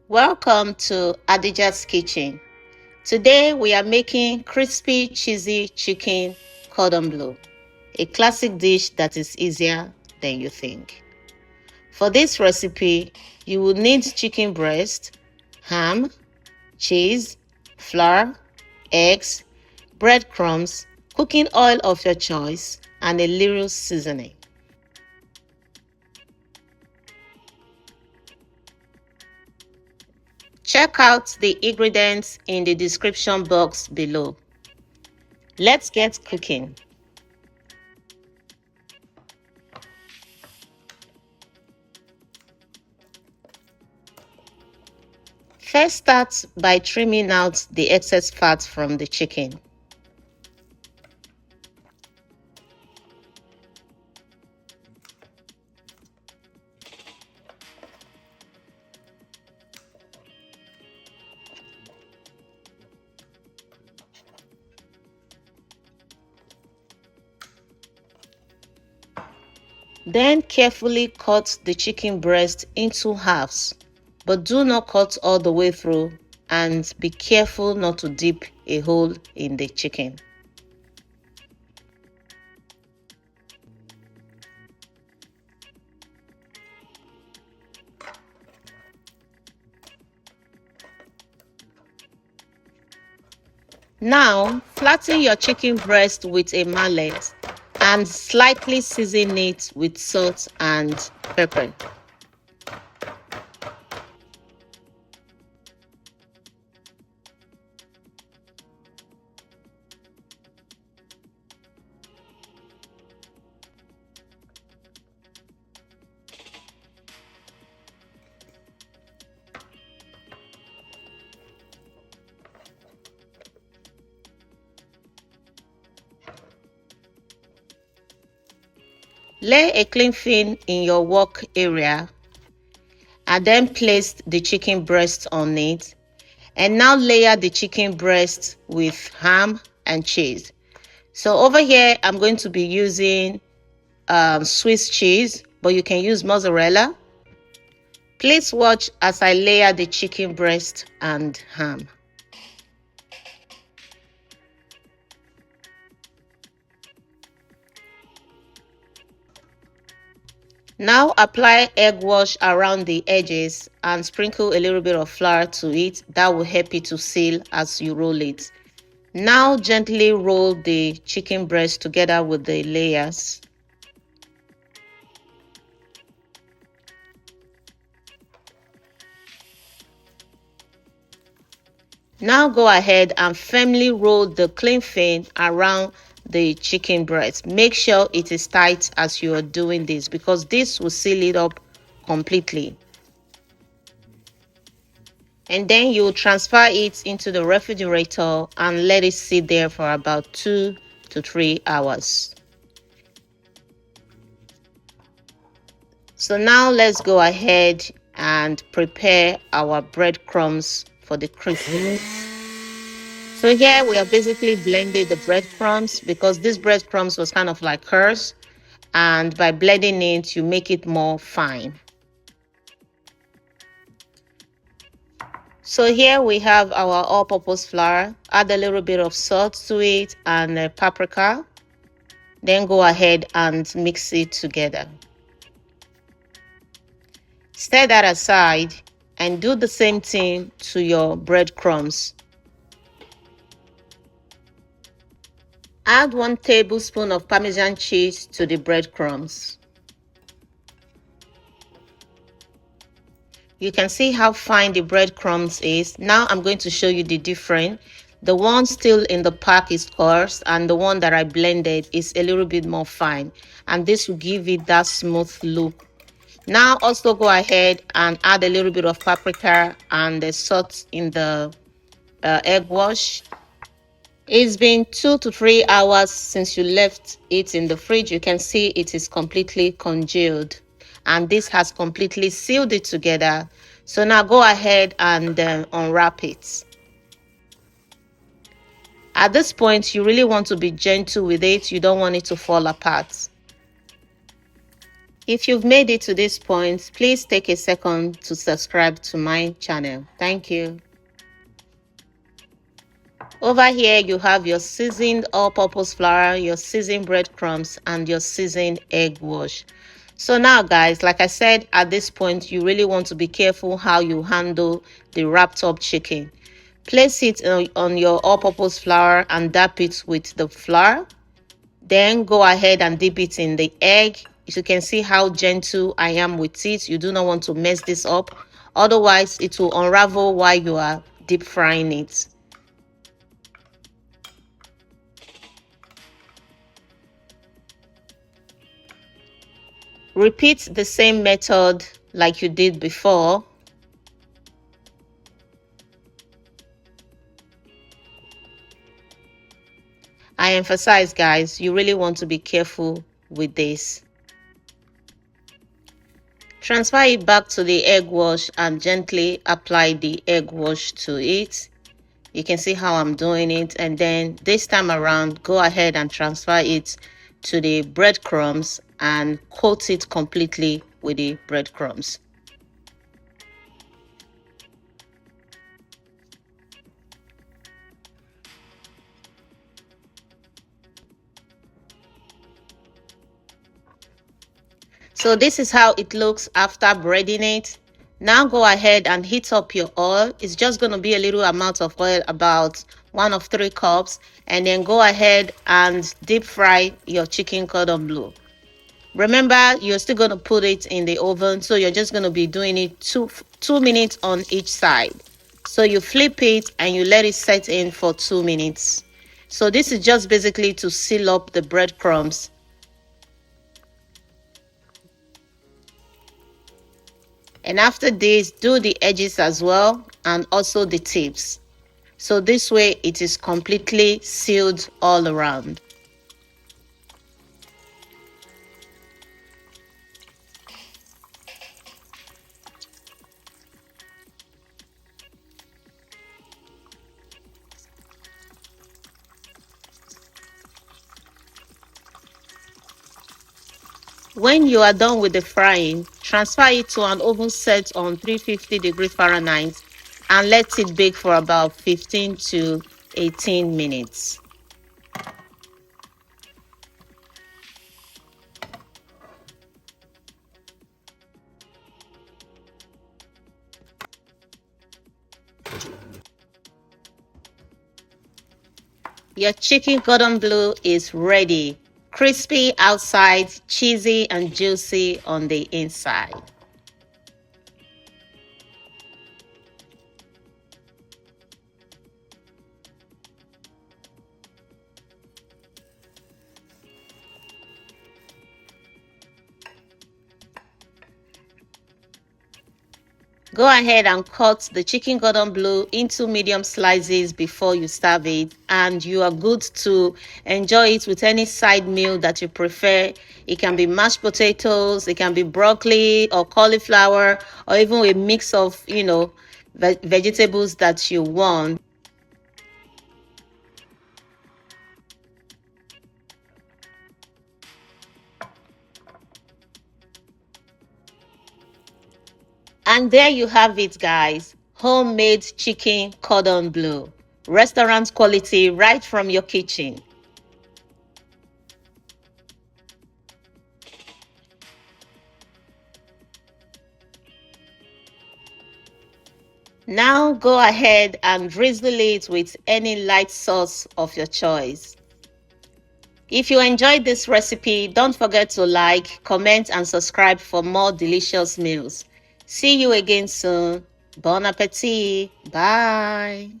Welcome to Adijah's Kitchen. Today we are making crispy, cheesy chicken cordon bleu, a classic dish that is easier than you think. For this recipe, you will need chicken breast, ham, cheese, flour, eggs, breadcrumbs, cooking oil of your choice, and a little seasoning. Check out the ingredients in the description box below. Let's get cooking. First, start by trimming out the excess fat from the chicken. Then carefully cut the chicken breast into halves, but do not cut all the way through, and be careful not to dip a hole in the chicken. Now, flatten your chicken breast with a mallet and slightly season it with salt and pepper. Lay a cling film in your wok area and then place the chicken breast on it. And now layer the chicken breast with ham and cheese. So over here, I'm going to be using Swiss cheese, but you can use mozzarella. Please watch as I layer the chicken breast and ham. Now apply egg wash around the edges and sprinkle a little bit of flour to it. That will help it to seal as you roll it. Now gently roll the chicken breast together with the layers. Now go ahead and firmly roll the cling film around the chicken breast. Make sure it is tight as you are doing this, because this will seal it up completely. And then you transfer it into the refrigerator and let it sit there for about 2 to 3 hours. So now let's go ahead and prepare our breadcrumbs for the crispy. So here we are basically blending the breadcrumbs, because this breadcrumbs was kind of like hers, and by blending it you make it more fine. So here we have our all-purpose flour. Add a little bit of salt to it and paprika. Then go ahead and mix it together. Set that aside and do the same thing to your breadcrumbs. Add 1 tablespoon of Parmesan cheese to the breadcrumbs. You can see how fine the breadcrumbs is. Now I'm going to show you the difference. The one still in the pack is coarse, and the one that I blended is a little bit more fine, and this will give it that smooth look. Now also go ahead and add a little bit of paprika and the salt in the egg wash. It's been 2 to 3 hours since you left it in the fridge. You can see it is completely congealed, and this has completely sealed it together. So now go ahead and unwrap it. At this point, you really want to be gentle with it. You don't want it to fall apart. If you've made it to this point, please take a second to subscribe to my channel. Thank you. Over here, you have your seasoned all-purpose flour, your seasoned breadcrumbs, and your seasoned egg wash. So now, guys, like I said, at this point, you really want to be careful how you handle the wrapped up chicken. Place it on your all-purpose flour and dap it with the flour. Then go ahead and dip it in the egg. You can see how gentle I am with it. You do not want to mess this up. Otherwise, it will unravel while you are deep frying it. Repeat the same method like you did before. I emphasize, guys, you really want to be careful with this. Transfer it back to the egg wash and gently apply the egg wash to it. You can see how I'm doing it, and then this time around, go ahead and transfer it to the breadcrumbs and coat it completely with the breadcrumbs. So this is how it looks after breading it. Now go ahead and heat up your oil. It's just going to be a little amount of oil, about 1 of 3 cups, and then go ahead and deep fry your chicken cordon bleu. Remember, you're still going to put it in the oven, so you're just going to be doing it two minutes on each side. So you flip it and you let it set in for 2 minutes. So this is just basically to seal up the breadcrumbs. And after this, do the edges as well, and also the tips. So this way it is completely sealed all around. When you are done with the frying, transfer it to an oven set on 350 degrees Fahrenheit and let it bake for about 15 to 18 minutes. Your chicken cordon bleu is ready. Crispy outside, cheesy and juicy on the inside. Go ahead and cut the chicken cordon bleu into medium slices before you serve it, and you are good to enjoy it with any side meal that you prefer. It can be mashed potatoes, it can be broccoli or cauliflower, or even a mix of, vegetables that you want. And there you have it, guys. Homemade chicken cordon bleu. Restaurant quality right from your kitchen. Now go ahead and drizzle it with any light sauce of your choice. If you enjoyed this recipe, don't forget to like, comment, and subscribe for more delicious meals. See you again soon. Bon appetit. Bye.